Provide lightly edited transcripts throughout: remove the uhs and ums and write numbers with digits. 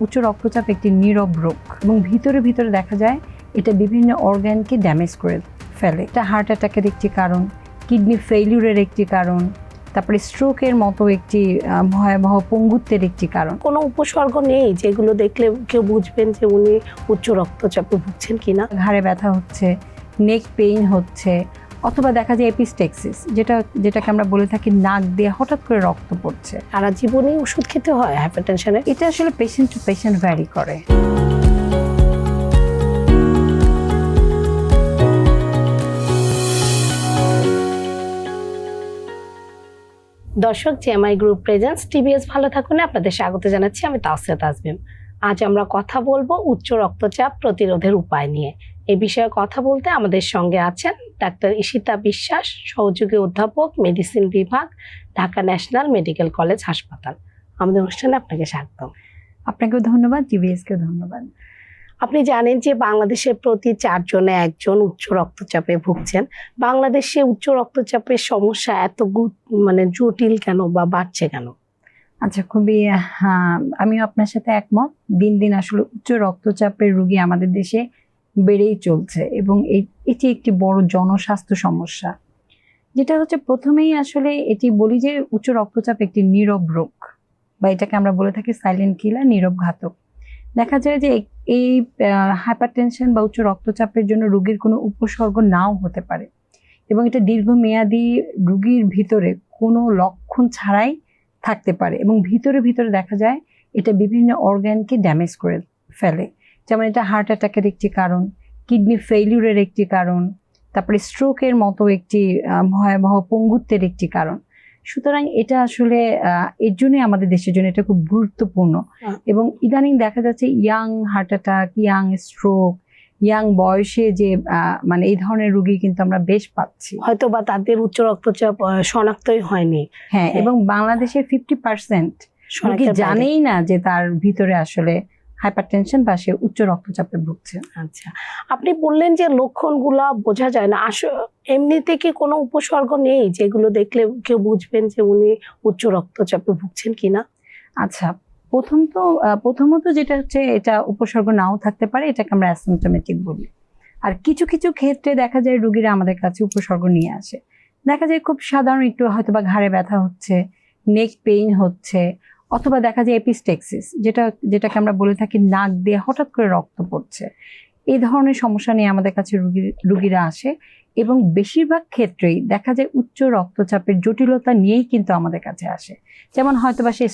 উচ্চ রক্তচাপ একটি নীরব রোগ এবং ভিতরে ভিতরে দেখা যায় এটা বিভিন্ন অর্গানকে ড্যামেজ করে ফেলে। এটা হার্ট অ্যাটাকের একটি কারণ, কিডনি ফেইলিউরের একটি কারণ, তারপরে স্ট্রোকের মতো একটি ভয়াবহ পঙ্গুত্বের একটি কারণ। কোনো উপসর্গ নেই যেগুলো দেখলে কেউ বুঝবেন যে উনি উচ্চ রক্তচাপে ভুগছেন কিনা? ঘাড়ে ব্যথা হচ্ছে, নেক পেইন হচ্ছে, অথবা দেখা যায় এপিস্টেক্সিস, যেটাকে আমরা বলে থাকি নাক দিয়ে হঠাৎ করে রক্ত পড়ছে। সারা জীবনেই ওষুধ খেতে হয় হাইপারটেনশনের? এটা আসলে পেশেন্ট টু পেশেন্ট ভ্যারি করে। দর্শক, জেএমআই গ্রুপ প্রেজেন্স টিবিএস ভালো থাকুন আপনাদের স্বাগত জানাচ্ছি। আমি তাওসিয়া তাজবিম। আজ আমরা কথা বলবো উচ্চ রক্তচাপ প্রতিরোধের উপায় নিয়ে। এই বিষয়ে কথা বলতে আমাদের সঙ্গে আছেন ডাক্তার ঈশিতা বিশ্বাস, সহযোগী অধ্যাপক, মেডিসিন বিভাগ, ঢাকা ন্যাশনাল মেডিকেল কলেজ হাসপাতাল। আমাদের অনুষ্ঠানে আপনাকে স্বাগত। আপনাকেও ধন্যবাদ, টিবিএসকেও ধন্যবাদ। আপনি জানেন যে বাংলাদেশের প্রতি 4 জনে 1 জন উচ্চ রক্তচাপে ভুগছেন। বাংলাদেশে উচ্চ রক্তচাপের সমস্যা এত জটিল কেন বা বাড়ছে কেন? আচ্ছা, খুবই আমিও আপনার সাথে একমত। দিন দিন আসলে উচ্চ রক্তচাপের রোগী আমাদের দেশে বেড়েই চলছে এবং এটি একটি বড় জনস্বাস্থ্য সমস্যা। যেটা হচ্ছে, প্রথমেই আসলে এটি বলি যে উচ্চ রক্তচাপ একটি নীরব রোগ, বা এটাকে আমরা বলে থাকি সাইলেন্ট কিলার, নীরব ঘাতক। দেখা যায় যে এই হাইপারটেনশন বা উচ্চ রক্তচাপের জন্য রোগীর কোনো উপসর্গ নাও হতে পারে এবং এটা দীর্ঘমেয়াদী রোগীর ভিতরে কোনো লক্ষণ ছাড়াই থাকতে পারে এবং ভিতরে ভিতরে দেখা যায় এটা বিভিন্ন অর্গানকে ড্যামেজ করে ফেলে। যেমন এটা হার্ট অ্যাটাকের একটি কারণ, কিডনি ফেইলিউরের একটি কারণ, তারপরে স্ট্রোকের মতো একটি ভয়াবহ পঙ্গুত্বের একটি কারণ। সুতরাং এটা আসলে এর জন্যই আমাদের দেশের জন্য এটা খুব গুরুত্বপূর্ণ। এবং ইদানিং দেখা যাচ্ছে young heart attack, young stroke, young বয়সে যে এই ধরনের রোগী কিন্তু আমরা বেশ পাচ্ছি। হয়তো বা তাদের উচ্চ রক্তচাপ শনাক্তই হয়নি। হ্যাঁ, এবং বাংলাদেশে 50% রোগী জানেই না যে তার ভিতরে আসলে হাইপারটেনশন বা সে উচ্চ রক্তচাপে ভুগছে। আচ্ছা, আপনি বললেন যে লক্ষণগুলা বোঝা যায় না, এমনিতে কি কোনো উপসর্গ নেই যেগুলো দেখলে কেউ বুঝবেন যে উনি উচ্চ রক্তচাপে ভুগছেন কিনা? আচ্ছা, প্রথমত যেটা হচ্ছে, এটা উপসর্গ নাও থাকতে পারে, এটাকে আমরা অ্যাসিম্পটোমেটিক বলি। আর কিছু কিছু ক্ষেত্রে দেখা যায় রোগীরা আমাদের কাছে উপসর্গ নিয়ে আসে। দেখা যায় খুব সাধারণ একটু হয়তো বা ঘাড়ে ব্যথা হচ্ছে, নেক পেইন হচ্ছে, অথবা দেখা যায় এপিস্টেক্সিস, যেটাকে আমরা বলে থাকি নাক দিয়ে হঠাৎ করে রক্ত পড়ছে। এই ধরনের সমস্যা নিয়ে আমাদের কাছে রোগীরা আসে এবং বেশিরভাগ ক্ষেত্রেই দেখা যায় উচ্চ রক্তচাপের জটিলতা নিয়েই কিন্তু আমাদের কাছে আসে। যেমন হয়তো বা সে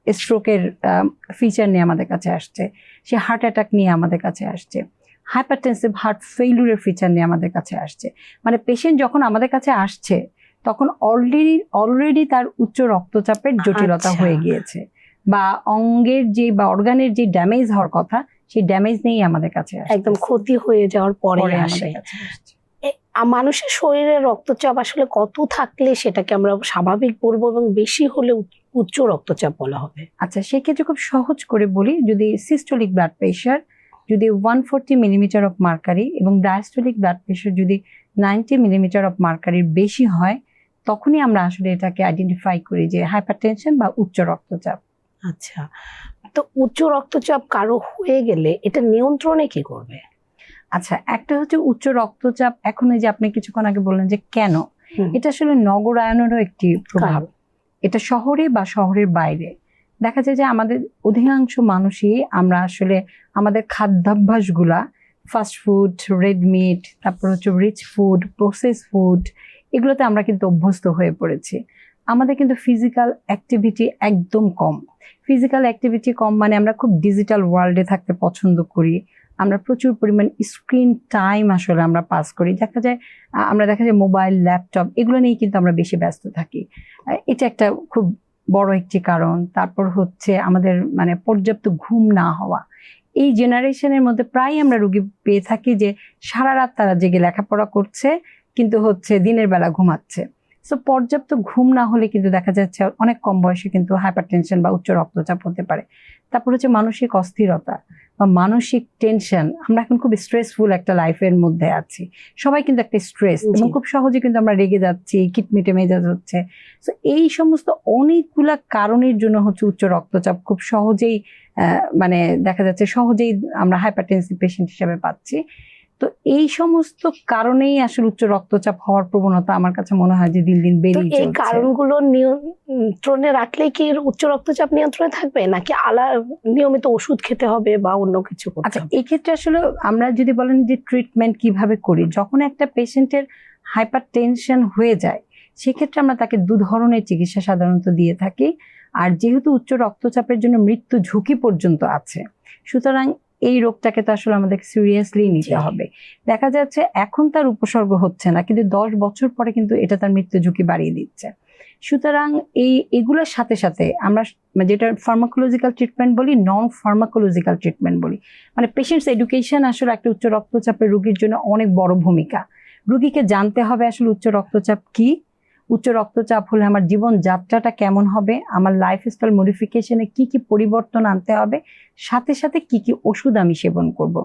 স্ট্রোকের ফিচার নিয়ে আমাদের কাছে আসছে, সে হার্ট অ্যাটাক নিয়ে আমাদের কাছে আসছে, হাইপারটেনসিভ হার্ট ফেইলিউরের ফিচার নিয়ে আমাদের কাছে আসছে। মানে পেশেন্ট যখন আমাদের কাছে আসছে তখন অলরেডি তার উচ্চ রক্তচাপের জটিলতা হয়ে গিয়েছে, বা অঙ্গের বা অর্গানের যে ড্যামেজ হওয়ার কথা, সেই ড্যামেজ নেই আমাদের কাছে আসছে, একদম ক্ষতি হয়ে যাওয়ার পরে আসে। মানুষের শরীরে রক্তচাপ আসলে কত থাকলে সেটাকে আমরা স্বাভাবিক বলবো এবং বেশি হলে উচ্চ রক্তচাপ বলা হবে? আচ্ছা, সেক্ষেত্রে খুব সহজ করে বলি, যদি সিস্টোলিক ব্লাড প্রেশার যদি 140 মিলিমিটার অফ মার্কারি এবং ডায়াস্টোলিক ব্লাড প্রেশার যদি 90 মিলিমিটার অফ মার্কারির বেশি হয়, তখনই আমরা আসলে এটাকে আইডেন্টিফাই করি যে হাইপারটেনশন বা উচ্চ রক্তচাপ। আচ্ছা, তো উচ্চ রক্তচাপ কারো হয়ে গেলে এটা নিয়ন্ত্রণে কি করবে? আচ্ছা, একটা হচ্ছে উচ্চ রক্তচাপ, এখন এই যে আপনি কিছুক্ষণ আগে বললেন যে কেন, এটা আসলে নগরায়নেরও একটি প্রভাব। এটা শহরে বা শহরের বাইরে দেখা যায় যে আমাদের অধিকাংশ মানুষই আমরা আসলে আমাদের খাদ্যাভ্যাসগুলা ফাস্ট ফুড, রেড মিট, তারপর হচ্ছে রিচ ফুড, প্রসেস ফুড, এগুলোতে আমরা কিন্তু অভ্যস্ত হয়ে পড়েছি। আমাদের কিন্তু ফিজিক্যাল অ্যাক্টিভিটি একদম কম। ফিজিক্যাল অ্যাক্টিভিটি কম মানে আমরা খুব ডিজিটাল ওয়ার্ল্ডে থাকতে পছন্দ করি, আমরা প্রচুর পরিমাণ স্ক্রিন টাইম আসলে আমরা পাস করি। দেখা যায় মোবাইল, ল্যাপটপ এগুলো নিয়েই কিন্তু আমরা বেশি ব্যস্ত থাকি। এটা একটা খুব বড় একটি কারণ। তারপর হচ্ছে আমাদের পর্যাপ্ত ঘুম না হওয়া। এই জেনারেশনের মধ্যে প্রায় আমরা রোগী পেয়ে থাকি যে সারা রাত তারা জেগে লেখাপড়া করছে কিন্তু হচ্ছে দিনের বেলা ঘুমাচ্ছে। সো পর্যাপ্ত ঘুম না হলে কিন্তু দেখা যাচ্ছে অনেক কম বয়সে কিন্তু হাইপারটেনশন বা উচ্চ রক্তচাপ হতে পারে। তারপর হচ্ছে মানসিক অস্থিরতা বা মানসিক টেনশন। আমরা এখন খুব স্ট্রেসফুল একটা লাইফের মধ্যে আছি, সবাই কিন্তু একটা স্ট্রেস, এবং খুব সহজে কিন্তু আমরা রেগে যাচ্ছি, খিটমিটে মেজাজ হচ্ছে। তো এই সমস্ত অনেকগুলা কারণের জন্য হচ্ছে উচ্চ রক্তচাপ খুব সহজেই মানে দেখা যাচ্ছে সহজেই আমরা হাইপারটেনসিভ পেশেন্ট হিসেবে পাচ্ছি। তো এই সমস্ত কারণেই আসলে উচ্চ রক্তচাপ হওয়ার প্রবণতা আমার কাছে মনে হয় যে দিন দিন তো বেড়েই এই চলছে। কারণগুলো নিয়ন্ত্রণে রাখলে কি উচ্চ রক্তচাপ নিয়ন্ত্রণে থাকবে, নাকি নিয়মিত ওষুধ খেতে হবে বা অন্য কিছু করতে আচ্ছা, হবে? এই ক্ষেত্রে আসলে আমরা যদি বলেন যে ট্রিটমেন্ট কিভাবে করি, যখন একটা পেশেন্টের হাইপার টেনশন হয়ে যায় সেক্ষেত্রে আমরা তাকে 2 ধরনের চিকিৎসা সাধারণত দিয়ে থাকি। আর যেহেতু উচ্চ রক্তচাপের জন্য মৃত্যু ঝুঁকি পর্যন্ত আছে, সুতরাং এই রোগটাকে তো আসলে আমাদের সিরিয়াসলি নিতে জি। হবে। দেখা যাচ্ছে এখন তার উপসর্গ হচ্ছে না, কিন্তু 10 বছর পরে কিন্তু এটা তার মৃত্যু ঝুঁকি বাড়িয়ে দিচ্ছে। সুতরাং এগুলোর সাথে সাথে আমরা যেটা ফার্মাকোলজিক্যাল ট্রিটমেন্ট বলি, নন ফার্মাকোলজিক্যাল ট্রিটমেন্ট বলি, মানে পেশেন্টস এডুকেশন আসলে একটা উচ্চ রক্তচাপের রোগীর জন্য অনেক বড় ভূমিকা। রোগীকে জানতে হবে আসলে উচ্চ রক্তচাপ কি, উচ্চ রক্তচাপ হলে আমার জীবন যাত্রাটা কেমন হবে, আমার লাইফস্টাইল মডিফিকেশনে কি কি পরিবর্তন আনতে হবে, সাথে সাথে কি কি ওষুধ আমি সেবন করব।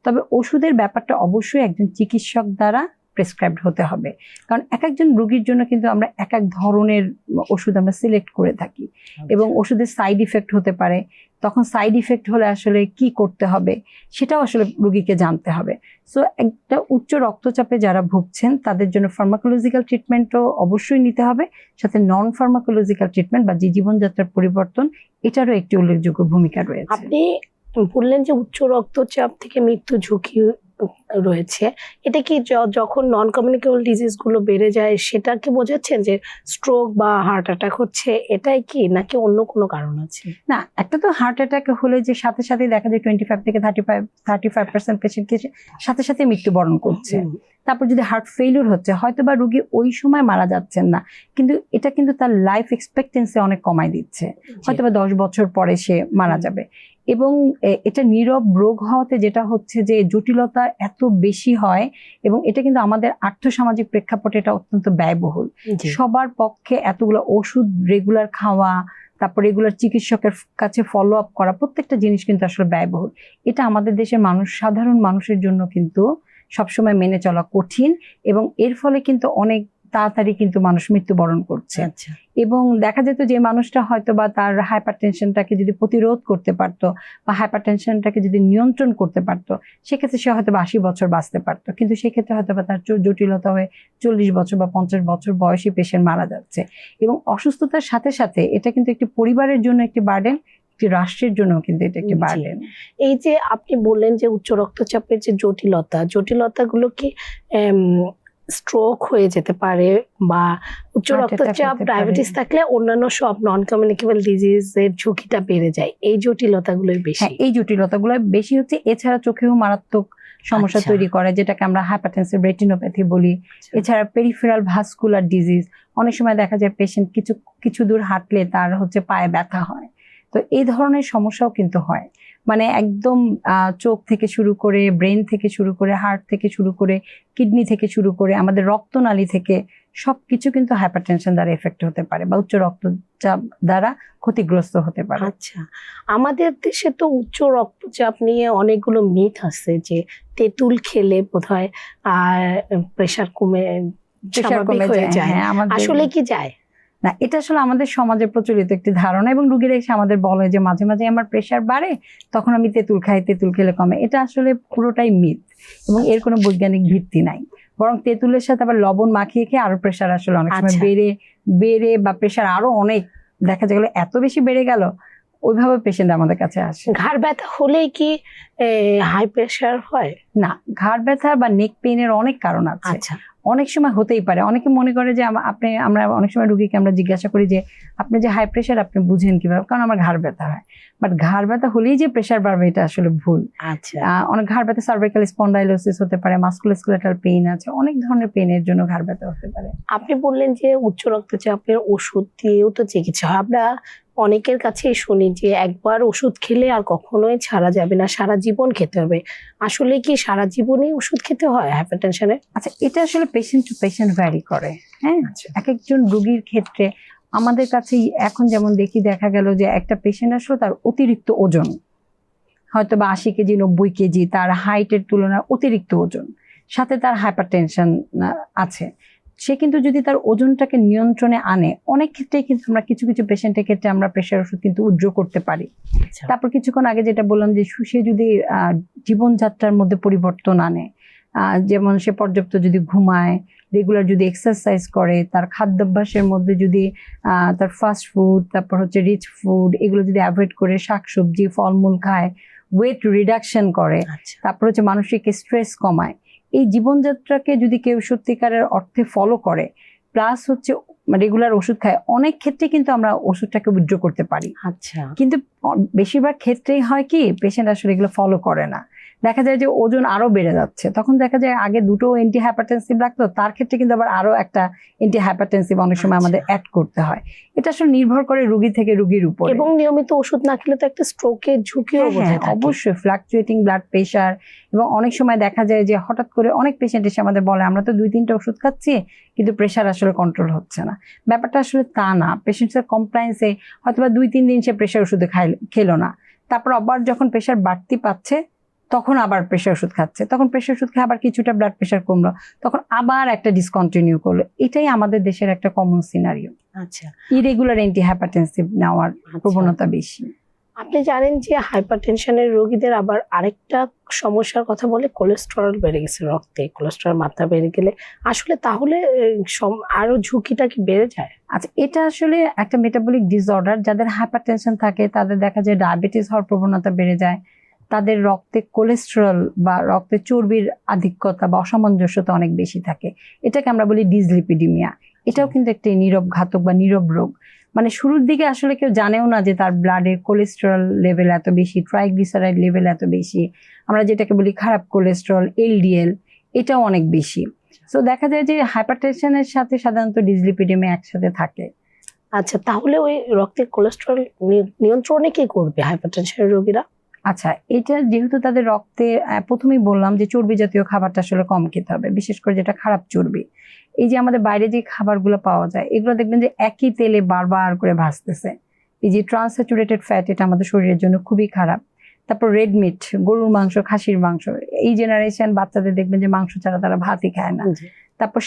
তবে ওষুধের ব্যাপারটা অবশ্যই একজন চিকিৎসক দ্বারা প্রেসক্রাইবড হতে হবে, কারণ এক একজন রোগীর জন্য কিন্তু আমরা এক এক ধরনের ওষুধ আমরা সিলেক্ট করে থাকি এবং ওষুধের সাইড ইফেক্ট হতে পারে। তখন সাইড ইফেক্ট হলে আসলে কি করতে হবে সেটাও আসলে রোগীকে জানতে হবে। সো একটা উচ্চ রক্তচাপে যারা ভুগছেন তাদের জন্য ফার্মাকোলজিক্যাল ট্রিটমেন্টও অবশ্যই নিতে হবে, সাথে নন ফার্মাকোলজিক্যাল ট্রিটমেন্ট বা যে জীবনযাত্রার পরিবর্তন, এটারও একটি উল্লেখযোগ্য ভূমিকা রয়েছে। আপনি বললেন যে উচ্চ রক্তচাপ থেকে মৃত্যু ঝুঁকি রয়েছে, এটা কি যখন নন কমিউনিকেবল ডিজিজ গুলো বেড়ে যায় সেটা কি বোঝাচ্ছেন যে স্ট্রোক বা হার্ট অ্যাটাক হচ্ছে, এটাই কি, নাকি অন্য কোনো কারণ আছে? না, একটা তো হার্ট অ্যাটাক হলে যে সাথে সাথে দেখা যায় 25 থেকে 35% পেশেন্টকে সাথে সাথে মৃত্যুবরণ করছে। তারপর যদি হার্ট ফেইলিউর হচ্ছে, হয়তো বা রোগী ওই সময় মারা যাচ্ছেন না, কিন্তু এটা কিন্তু তার লাইফ এক্সপেক্টেন্সি অনেক কমায় দিচ্ছে, হয়তো বা 10 বছর পরে সে মারা যাবে। এবং এটা নীরব রোগ হওয়াতে যেটা হচ্ছে যে জটিলতা এত বেশি হয়, এবং এটা কিন্তু আমাদের আর্থসামাজিক প্রেক্ষাপটে এটা অত্যন্ত ব্যয়বহুল। সবার পক্ষে এতগুলো ওষুধ রেগুলার খাওয়া, তারপর রেগুলার চিকিৎসকের কাছে ফলো আপ করা, প্রত্যেকটা জিনিস কিন্তু আসলে ব্যয়বহুল। এটা আমাদের দেশের সাধারণ মানুষের জন্য কিন্তু সবসময় মেনে চলা কঠিন, এবং এর ফলে কিন্তু অনেক তাড়াতাড়ি কিন্তু মানুষ মৃত্যুবরণ করছে। এবং দেখা যেত যে মানুষটা হয়তো বা তার হাইপারটেনশনটাকে যদি প্রতিরোধ করতে পারতো বা হাইপারটেনশনটাকে যদি নিয়ন্ত্রণ করতে পারতো, সেক্ষেত্রে সে হয়তো বা 80 বছর বাঁচতে পারতো, কিন্তু সেক্ষেত্রে হয়তো বা তার জটিলতা হয়ে 40 বছর বা 50 বছর বয়সী পেশেন্ট মারা যাচ্ছে। এবং অসুস্থতার সাথে সাথে এটা কিন্তু একটি পরিবারের জন্য একটি বার্ডেন, একটি রাষ্ট্রের জন্য কিন্তু এটা একটি বার্ডেন। এই যে আপনি বললেন যে উচ্চ রক্তচাপের যে জটিলতাগুলো কি স্ট্রোক হয়ে যেতে পারে, বা উচ্চ রক্তচাপ ডায়াবেটিস থাকলে অন্যান্য সব নন কমিউনিকেবল ডিজিজের ঝুঁকিটা বেড়ে যায়, এই জটিলতাগুলোই বেশি? এই জটিলতাগুলো বেশি হচ্ছে। এছাড়া চোখেও মারাত্মক সমস্যা তৈরি করে, যেটাকে আমরা হাইপারটেনসিভ রেটিনোপ্যাথি বলি। এছাড়া পেরিফেরাল ভাস্কুলার ডিজিজ, অনেক সময় দেখা যায় পেশেন্ট কিছু দূর হাঁটলে তার হচ্ছে পায়ে ব্যথা হয়। তো এই ধরনের সমস্যাও কিন্তু হয়, মানে একদম চোখ থেকে শুরু করে, ব্রেন থেকে শুরু করে, হার্ট থেকে শুরু করে, কিডনি থেকে শুরু করে, আমাদের রক্তনালী থেকে সবকিছু কিন্তু হাইপারটেনশন দ্বারা এফেক্ট হতে পারে বা উচ্চ রক্তচাপ দ্বারা ক্ষতিগ্রস্ত হতে পারে। আচ্ছা, আমাদের দেশে তো উচ্চ রক্তচাপ নিয়ে অনেকগুলো মিথ আছে যে তেঁতুল খেলে বোধহয় প্রেশার কমে যায়। আসলে কি যায়? না, এটা আসলে আমাদের সমাজে প্রচলিত একটি ধারণা, এবং রোগীরা এসে আমাদের বলে যে মাঝে মাঝে আমার প্রেশার বাড়ে, তখন আমি তেঁতুল খাই, তেঁতুল খেলে কমে। এটা আসলে পুরোটাই মিথ, এবং এর কোনো বৈজ্ঞানিক ভিত্তি নাই। বরং তেঁতুলের সাথে আবার লবণ মাখিয়ে খেয়ে আরো প্রেশার আসলে অনেক সময় বেড়ে বা প্রেশার আরো অনেক দেখা গেল এত বেশি বেড়ে গেল, ওইভাবে পেশেন্ট আমাদের কাছে আসে। ঘাড় ব্যথা হলেই কি হাই প্রেশার হয়? না, ঘাড় ব্যথা বা নেক পেইনের অনেক কারণ আছে। অনেক সময় হতেই পারে। অনেকে মনে করে যে আমরা অনেক সময় রোগীকে আমরা জিজ্ঞাসা করি যে আপনি যে হাই প্রেশার আপনি বুঝেন কিভাবে, কারণ আমার ঘাড় ব্যথা হয়। বাট ঘাড় ব্যথা হলেই যে প্রেশার বাড়বে এটা আসলে ভুল। অনেক ঘাড় ব্যথা সার্ভাইকাল স্পন্ডাইলোসিস হতে পারে, মাস্কুলোস্কেলেটাল পেইন আছে, অনেক ধরনের পেইনের জন্য ঘাড় ব্যথা হতে পারে। আপনি বললেন যে উচ্চ রক্তচাপের ওষুধ দিয়েও তো চিকিৎসা হয়। আমরা অনেকের কাছেই শুনি যে একবার ওষুধ খেলে আর কখনোই ছাড়া যাবে না, সারা জীবন খেতে হবে। আসলে কি সারা জীবনই ওষুধ খেতে হয় হাইপারটেনশনে? আচ্ছা, এটা আসলে পেশেন্ট টু পেশেন্ট ভ্যারি করে। হ্যাঁ, এক একজন রোগীর ক্ষেত্রে আমাদের কাছে এখন যেমন দেখা গেল যে একটা পেশেন্ট আসলে তার অতিরিক্ত ওজন, হয়তো বা 80 কেজি 90 কেজি, তার হাইটের তুলনায় অতিরিক্ত ওজন, সাথে তার হাইপারটেনশন আছে। সে কিন্তু যদি তার ওজনটাকে নিয়ন্ত্রণে আনে, অনেক ক্ষেত্রেই কিন্তু আমরা কিছু কিছু পেশেন্টের ক্ষেত্রে আমরা প্রেশার ওষুধ কিন্তু উজ্জ্ব করতে পারি। আচ্ছা। তারপর কিছুক্ষণ আগে যেটা বললাম যে সে যদি জীবনযাত্রার মধ্যে পরিবর্তন আনে, যেমন সে পর্যাপ্ত যদি ঘুমায়, রেগুলার যদি এক্সারসাইজ করে, তার খাদ্যাভ্যাসের মধ্যে যদি তার ফাস্ট ফুড, তারপর হচ্ছে রিচ ফুড, এগুলো যদি অ্যাভয়েড করে শাকসবজি ফলমূল খায়, ওয়েট রিডাকশন করে, আচ্ছা। তারপর হচ্ছে মানসিক স্ট্রেস কমায়, এই জীবনযাত্রাকে যদি কেউ সত্যিকারের অর্থে ফলো করে, প্লাস হচ্ছে রেগুলার ওষুধ খায়, অনেক ক্ষেত্রে কিন্তু আমরা ওষুধটাকে উইথড্র করতে পারি। আচ্ছা। কিন্তু বেশিরভাগ ক্ষেত্রেই হয় কি, পেশেন্ট আসলে এগুলো ফলো করে না, দেখা যায় যে ওজন আরো বেড়ে যাচ্ছে, তখন দেখা যায় আগে দুটো অ্যান্টি হাইপারটেনসিভ লাগতো, তার ক্ষেত্রে কিন্তু আবার আরো একটা অ্যান্টি হাইপারটেনসিভ অনেক সময় আমাদের অ্যাড করতে হয়। এটা আসলে নির্ভর করে রোগী থেকে রোগীর উপর। এবং নিয়মিত ওষুধ না খেলে তো একটা স্ট্রোকের ঝুঁকিও বোঝায় থাকে। অবশ্যই ফ্লাকচুয়েটিং ব্লাড প্রেশার, এবং অনেক সময় দেখা যায় যে হঠাৎ করে অনেক পেশেন্ট এসে আমাদের বলে আমরা তো 2-3টা ওষুধ খাচ্ছি কিন্তু প্রেশার আসলে কন্ট্রোল হচ্ছে না। ব্যাপারটা আসলে তা না, পেশেন্টের কমপ্লায়েন্সে হয়তো বা 2-3 দিন সে প্রেশার ওষুধে খেলো না, তারপর আবার যখন প্রেশার বাড়তি পাচ্ছে তখন আবার প্রেশার ওষুধ খাচ্ছে, তখন প্রেশার ওষুধ খেয়ে আবার কিছুটা ব্লাড প্রেশার কমলো, তখন আবার একটা ডিসকন্টিনিউ করলো। এটাই আমাদের দেশের একটা কমন সিনারিও। আচ্ছা। ইরেগুলার অ্যান্টি হাইপারটেনসিভ নেওয়ার প্রবণতা বেশি। আপনি জানেন যে হাইপারটেনশনের রোগীদের আবার আরেকটা সমস্যার কথা বলে, কোলেস্টেরল বেড়ে গেছে রক্তে, কোলেস্টেরল মাত্রা বেড়ে গেলে আসলে তাহলে আরো ঝুঁকিটা কি বেড়ে যায়? আচ্ছা, এটা আসলে একটা মেটাবলিক ডিসঅর্ডার, যাদের হাইপারটেনশন থাকে তাদের দেখা যায় ডায়াবেটিস হওয়ার প্রবণতা বেড়ে যায়, তাদের রক্তে কোলেস্টেরল বা রক্তে চর্বির আধিক্যতা বা অসামঞ্জস্যতা অনেক বেশি থাকে, এটাকে আমরা বলি ডিসলিপিডিমিয়া। এটাও কিন্তু একটি নীরব ঘাতক বা নীরব রোগ, মানে শুরুর দিকে আসলে কেউ জানেও না যে তার ব্লাডে কোলেস্টেরল লেভেল এত বেশি, ট্রাইগ্লিসারাইড লেভেল এত বেশি, আমরা যেটাকে বলি খারাপ কোলেস্টেরল এলডিএল, এটাও অনেক বেশি। তো দেখা যায় যে হাইপারটেনশনের সাথে সাধারণত ডিসলিপিডিমিয়া একসাথে থাকে। আচ্ছা, তাহলে ওই রক্তে কোলেস্টেরল নিয়ন্ত্রণে কি করবে হাইপারটেনশনের রোগীরা? আচ্ছা, এটা যেহেতু তাদের রক্তে, প্রথমেই বললাম যে চর্বি জাতীয় খাবারটা আসলে কম খেতে হবে, বিশেষ করে যেটা খারাপ চর্বি। এই যে আমাদের বাইরে যে খাবারগুলো পাওয়া যায়, এগুলো দেখবেন যে একই তেলে বারবার করে ভাজতেছে, এই যে ট্রান্সস্যাচুরেটেড ফ্যাট, এটা আমাদের শরীরের জন্য খুবই খারাপ। তারপর রেড মিট, গরুর মাংস, খাসির মাংস, এই জেনারেশন বাচ্চাদের দেখবেন যে মাংস ছাড়া তারা ভাতই খায় না। তারপর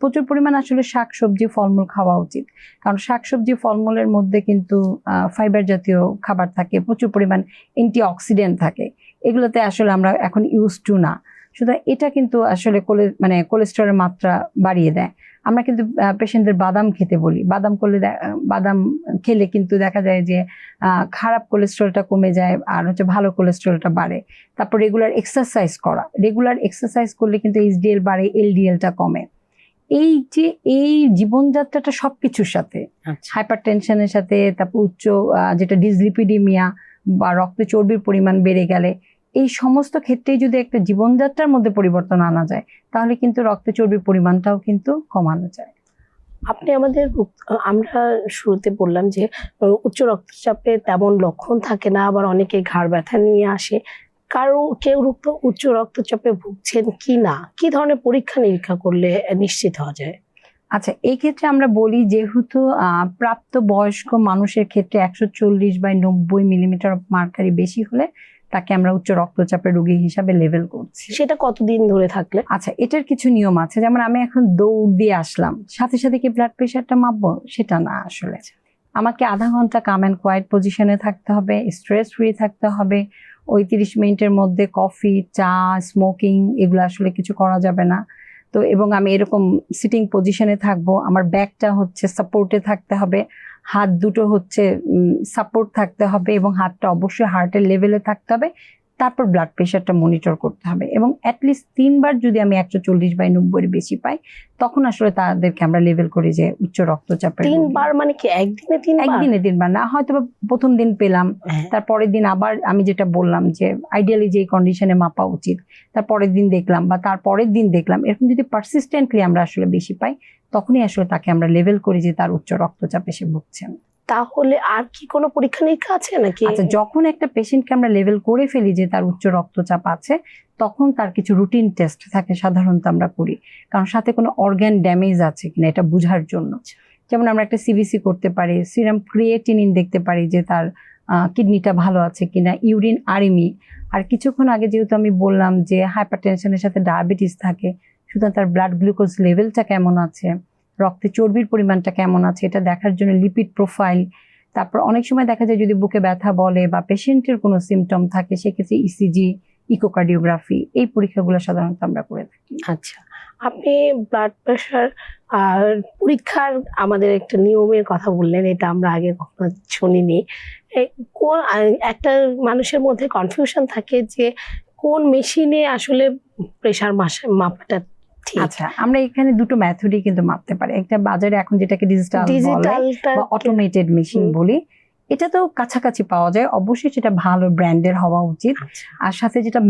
প্রচুর পরিমাণ আসলে শাক সবজি ফলমূল খাওয়া উচিত, কারণ শাক সবজি ফলমূলের মধ্যে কিন্তু ফাইবার জাতীয় খাবার থাকে, প্রচুর পরিমাণ অ্যান্টি অক্সিডেন্ট থাকে, এগুলোতে আসলে আমরা এখন ইউজ টু না। সুতরাং এটা কিন্তু আসলে কোলেস্টেরলের মাত্রা বাড়িয়ে দেয়। আমরা কিন্তু পেশেন্টদের বাদাম খেতে বলি, বাদাম খেলে কিন্তু দেখা যায় যে খারাপ কোলেস্টেরলটা কমে যায় আর হচ্ছে ভালো কোলেস্টেরলটা বাড়ে। তারপর রেগুলার এক্সারসাইজ করলে কিন্তু এইচডিএল বাড়ে, এলডিএলটা কমে। এই জীবনযাত্রাটা সবকিছুর সাথে, হাইপারটেনশনের সাথে, তারপর উচ্চ যেটা ডিসলিপিডিমিয়া বা রক্তে চর্বির পরিমাণ বেড়ে গেলে, এই সমস্ত ক্ষেত্রেই যদি একটা জীবনযাত্রার মধ্যে পরিবর্তন আনা যায় তাহলে কিন্তু রক্তে চর্বির পরিমাণটাও কিন্তু কমানো যায়। আপনি আমরা শুরুতে বললাম যে উচ্চ রক্তচাপে তেমন লক্ষণ থাকে না, আবার অনেকে ঘাড় ব্যথা নিয়ে আসে, কেউ উচ্চ রক্তচাপে ভুগছেন কি না, কি ধরনের পরীক্ষা নিরীক্ষা করলে নিশ্চিত হওয়া যায়? আচ্ছা, এই ক্ষেত্রে আমরা বলি যেহেতু প্রাপ্ত বয়স্ক মানুষের ক্ষেত্রে 140/90 মিলিমিটার মার্কারি বেশি হলে তাকে আমরা উচ্চ রক্তচাপের রোগী হিসাবে লেভেল করছি। সেটা কতদিন ধরে থাকলে? আচ্ছা, এটার কিছু নিয়ম আছে, যেমন আমি এখন দৌড় দিয়ে আসলাম, সাথে সাথে কি ব্লাড প্রেশারটা মাপবো? সেটা না, আসলে আমাকে আধা ঘন্টা কাম অ্যান্ড কোয়াইট পজিশনে থাকতে হবে, স্ট্রেস ফ্রি থাকতে হবে, ওই 30 মিনিটের মধ্যে কফি, চা, স্মোকিং এগুলো আসলে কিছু করা যাবে না। তো এবং আমি এরকম সিটিং পজিশনে থাকবো, আমার ব্যাকটা হচ্ছে সাপোর্টে থাকতে হবে, হাত দুটো হচ্ছে সাপোর্ট থাকতে হবে, এবং হাতটা অবশ্যই হার্টের লেভেলে থাকতে হবে, তারপর ব্লাড প্রেশারটা মনিটর করতে হবে। এবং অ্যাটলিস্ট 3 বার যদি আমি 140/90 বেশি পাই তখন আসলে তাদেরকে আমরা লেভেল করি যে উচ্চ রক্তচাপের। 3 বার মানে কি একদিনে 3 বার? একদিনে 3 বার না, হয়তো প্রথম দিন পেলাম, তারপরের দিন আবার আমি যেটা বললাম যে আইডিয়ালি যে কন্ডিশনে মাপা উচিত, তারপরের দিন দেখলাম বা তারপরের দিন দেখলাম, এরকম যদি পারসিস্টেন্টলি আমরা আসলে বেশি পাই তখনই আসলে তাকে আমরা লেভেল করি যে তার উচ্চ রক্তচাপ এসে ভুগছেন। তাহলে আর কি কোনো পরীক্ষা নিরীক্ষা আছে নাকি? আচ্ছা, যখন একটা পেশেন্টকে আমরা লেভেল করে ফেলি যে তার উচ্চ রক্তচাপ আছে, তখন তার কিছু রুটিন টেস্ট থাকে সাধারণত আমরা করি, কারণ সাথে কোনো অর্গান ড্যামেজ আছে কিনা এটা বোঝার জন্য। যেমন আমরা একটা সিবিসি করতে পারি, সিরাম ক্রিয়েটিনিন দেখতে পারি যে তার কিডনিটা ভালো আছে কিনা, ইউরিন আরএমই। আর কিছুক্ষণ আগে যেহেতু আমি বললাম যে হাইপারটেনশনের সাথে ডায়াবেটিস থাকে, সুতরাং তার ব্লাড গ্লুকোজ লেভেলটা কেমন আছে, রক্তে চর্বির পরিমাণটা কেমন আছে, এটা দেখার জন্য লিপিড প্রোফাইল। তারপর অনেক সময় দেখা যায় যদি বুকে ব্যথা বলে বা পেশেন্টের কোনো সিমটম থাকে, সেক্ষেত্রে ইসিজি, ইকোকার্ডিওগ্রাফি, এই পরীক্ষাগুলো সাধারণত আমরা করে থাকি। আচ্ছা, আপনি ব্লাড প্রেশার আর পরীক্ষার আমাদের একটা নিয়মের কথা বললেন, এটা আমরা আগে কখনো শুনিনি। একটা মানুষের মধ্যে কনফিউশন থাকে যে কোন মেশিনে আসলে প্রেশার মাপাটা ঠিক। আচ্ছা, আমরা এখানে দুটো মেথডই কিন্তু মাপতে পারি। একটা বাজারে এখন যেটাকে ডিজিটাল বা অটোমেটেড মেশিন বলি, এটা তো কাছাকাছি পাওয়া যায়, অবশ্যই সেটা ভালো ব্র্যান্ডের হওয়া উচিত। আর সাথে যেটা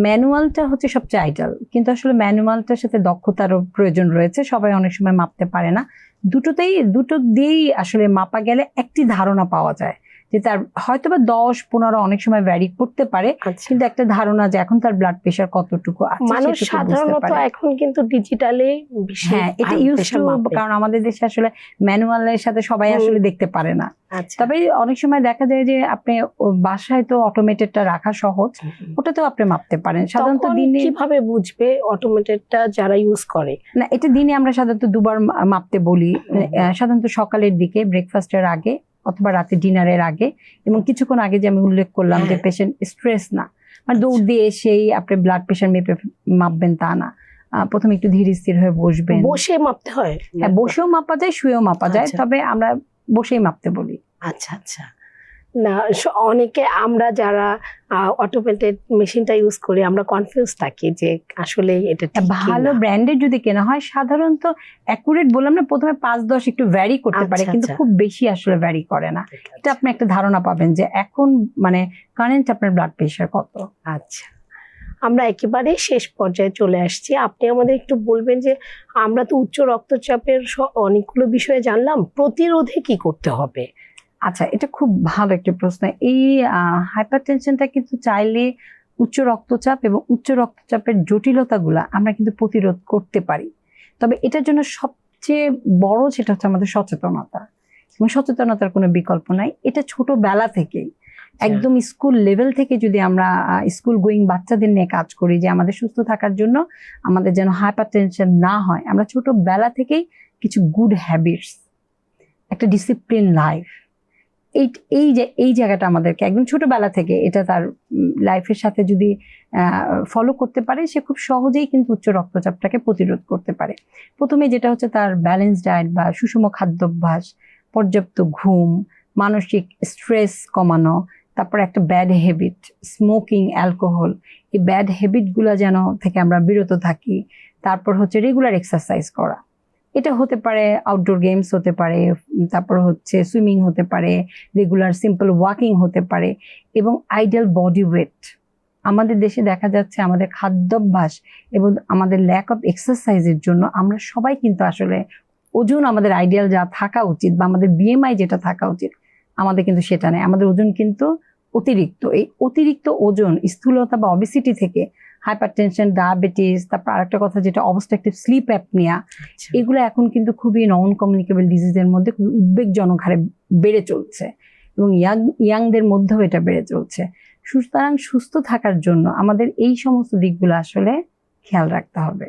ম্যানুয়ালটা হচ্ছে সবচেয়ে আইডাল, কিন্তু আসলে ম্যানুয়ালটার সাথে দক্ষতারও প্রয়োজন রয়েছে, সবাই অনেক সময় মাপতে পারে না। দুটো দিয়েই আসলে মাপা গেলে একটি ধারণা পাওয়া যায় যে তার হয়তো বা 10-15 অনেক সময় ভ্যারি করতে পারে, কিন্তু একটা ধারণা যে এখন তার ব্লাড প্রেশার কতটুকু আছে। মানুষ সাধারণত এখন কিন্তু ডিজিটালে, হ্যাঁ, এটা ইউজ টু, কারণ আমাদের দেশে আসলে ম্যানুয়ালের সাথে সবাই আসলে দেখতে পারে না। তবে অনেক সময় দেখা যায় যে আপনি বাসায় তো অটোমেটেডটা রাখা সহজ, ওটাতেও আপনি মাপতে পারেন। সাধারণত দিনে কিভাবে বুঝবে অটোমেটেডটা যারা ইউজ করে? না, এটা দিনে আমরা সাধারণত 2বার মাপতে বলি, সাধারণত সকালের দিকে ব্রেকফাস্টের আগে অথবা রাতে ডিনারের আগে, এবং কিছুক্ষণ আগে যে আমি উল্লেখ করলাম যে পেশেন্ট স্ট্রেস না, মানে দৌড় দিয়ে এসেই আপনি ব্লাড প্রেশার মাপবেন তা না। প্রথমে একটু ধীর স্থির হয়ে বসবেন। বসে মাপতে হয়? হ্যাঁ, বসেও মাপা যায়, শুয়েও মাপা যায়, তবে আমরা বসেই মাপতে বলি। আচ্ছা আচ্ছা। না, অনেকে আমরা যারা অটোমেটেড মেশিনটা ইউজ করি আমরা কনফিউজ থাকি যে আসলে এটা ভালো ব্র্যান্ডের যদি কেনা হয়, সাধারণত অ্যাকুরেট বললাম না প্রথমে 5-10 একটু ভ্যারি করতে পারে, কিন্তু খুব বেশি আসলে ভ্যারি করে না। এটা আপনি একটা ধারণা পাবেন যে এখন মানে কারেন্ট আপনার ব্লাড প্রেশার কত। আচ্ছা, আমরা একেবারে শেষ পর্যায়ে চলে আসছি। আপনি আমাদের একটু বলবেন যে আমরা তো উচ্চ রক্তচাপের অনেকগুলো বিষয়ে জানলাম, প্রতিরোধে কি করতে হবে? আচ্ছা, এটা খুব ভালো একটা প্রশ্ন। এই হাইপারটেনশনটা কিন্তু চাইলে উচ্চ রক্তচাপ এবং উচ্চ রক্তচাপের জটিলতাগুলা আমরা কিন্তু প্রতিরোধ করতে পারি। তবে এটার জন্য সবচেয়ে বড় যেটা হচ্ছে আমাদের সচেতনতা, এবং সচেতনতার কোনো বিকল্প নাই। এটা ছোটবেলা থেকেই একদম স্কুল লেভেল থেকে যদি আমরা স্কুল গোয়িং বাচ্চাদের নিয়ে কাজ করি যে আমাদের সুস্থ থাকার জন্য আমাদের যেন হাইপারটেনশন না হয়, আমরা ছোটবেলা থেকেই কিছু গুড হ্যাবিটস, একটা ডিসিপ্লিন লাইফ, এই জায়গাটা আমাদেরকে একদম ছোটবেলা থেকে এটা তার লাইফের সাথে যদি ফলো করতে পারে, সে খুব সহজেই কিন্তু উচ্চ রক্তচাপটাকে প্রতিরোধ করতে পারে। প্রথমে যেটা হচ্ছে তার ব্যালেন্স ডায়েট বা সুষম খাদ্যাভ্যাস, পর্যাপ্ত ঘুম, মানসিক স্ট্রেস কমানো, তারপর একটা ব্যাড হ্যাবিট স্মোকিং, অ্যালকোহল, এই ব্যাড হ্যাবিটগুলো যেন থেকে আমরা বিরত থাকি। তারপর হচ্ছে রেগুলার এক্সারসাইজ করা, এটা হতে পারে আউটডোর গেমস হতে পারে, তারপর হচ্ছে সুইমিং হতে পারে, রেগুলার সিম্পল ওয়াকিং হতে পারে, এবং আইডিয়াল বডি ওয়েট। আমাদের দেশে দেখা যাচ্ছে আমাদের খাদ্যাভ্যাস এবং আমাদের ল্যাক অফ এক্সারসাইজের জন্য আমরা সবাই কিন্তু আসলে ওজন আমাদের আইডিয়াল যা থাকা উচিত বা আমাদের বিএমআই যেটা থাকা উচিত আমাদের কিন্তু সেটা নেই। আমাদের ওজন কিন্তু অতিরিক্ত। এই অতিরিক্ত ওজন, স্থূলতা বা অবেসিটি থেকে হাইপারটেনশন, ডায়াবেটিস, তারপর আরেকটা কথা যেটা অবস্ট্রাকটিভ স্লিপ অ্যাপনিয়া, এগুলো এখন কিন্তু খুবই নন কমিউনিকেবল ডিজিজের মধ্যে খুবই উদ্বেগজনক হারে বেড়ে চলছে, এবং ইয়াংদের মধ্যেও এটা বেড়ে চলছে। সুতরাং সুস্থ থাকার জন্য আমাদের এই সমস্ত দিকগুলো আসলে খেয়াল রাখতে হবে।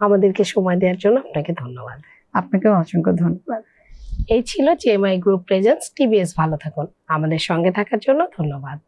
আমাদেরকে সময় দেওয়ার জন্য আপনাকে ধন্যবাদ। আপনাকেও অসংখ্য ধন্যবাদ। এই ছিল জিএমআই গ্রুপ প্রেজেন্টস টিবিএস ভালো থাকুন। আমাদের সঙ্গে থাকার জন্য ধন্যবাদ।